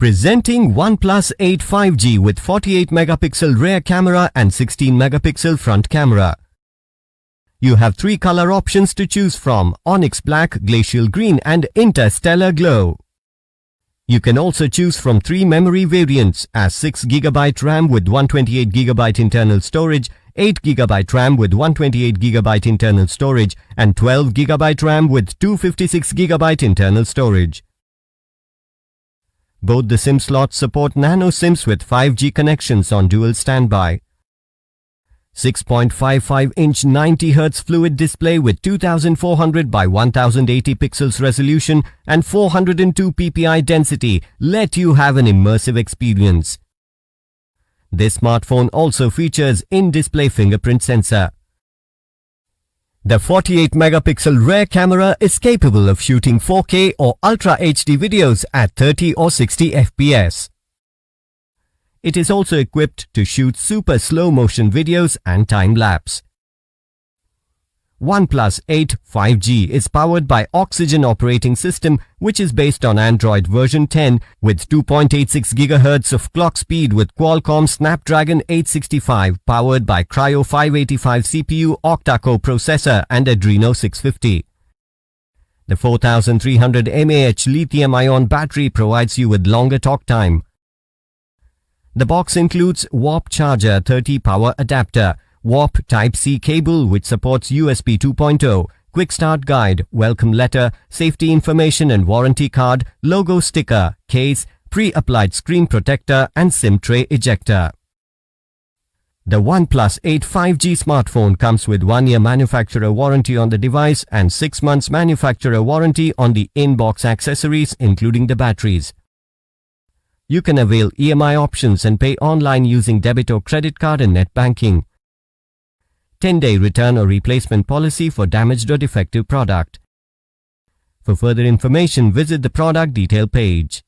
Presenting OnePlus 8 5G with 48 megapixel rear camera and 16 megapixel front camera. You have 3 color options to choose from: Onyx Black, Glacial Green and Interstellar Glow. You can also choose from 3 memory variants as 6GB RAM with 128GB internal storage, 8GB RAM with 128GB internal storage and 12GB RAM with 256GB internal storage. Both the SIM slots support nano SIMs with 5G connections on dual standby. 6.55-inch 90Hz fluid display with 2400 by 1080 pixels resolution and 402 ppi density let you have an immersive experience. This smartphone also features in-display fingerprint sensor. The 48 megapixel rear camera is capable of shooting 4K or Ultra HD videos at 30 or 60 FPS. It is also equipped to shoot super slow motion videos and time-lapse. OnePlus 8 5G is powered by Oxygen operating system, which is based on Android version 10 with 2.86 GHz of clock speed with Qualcomm Snapdragon 865 powered by Kryo 585 CPU octa-core processor and Adreno 650. The 4300 mAh lithium-ion battery provides you with longer talk time. The box includes Warp Charger 30 power adapter, Warp Type-C cable which supports USB 2.0, Quick Start Guide, Welcome Letter, Safety Information and Warranty Card, Logo Sticker, Case, Pre-applied Screen Protector and SIM Tray Ejector. The OnePlus 8 5G smartphone comes with 1-year manufacturer warranty on the device and 6 months manufacturer warranty on the in-box accessories including the batteries. You can avail EMI options and pay online using debit or credit card and net banking. 10-day return or replacement policy for damaged or defective product. For further information, visit the product detail page.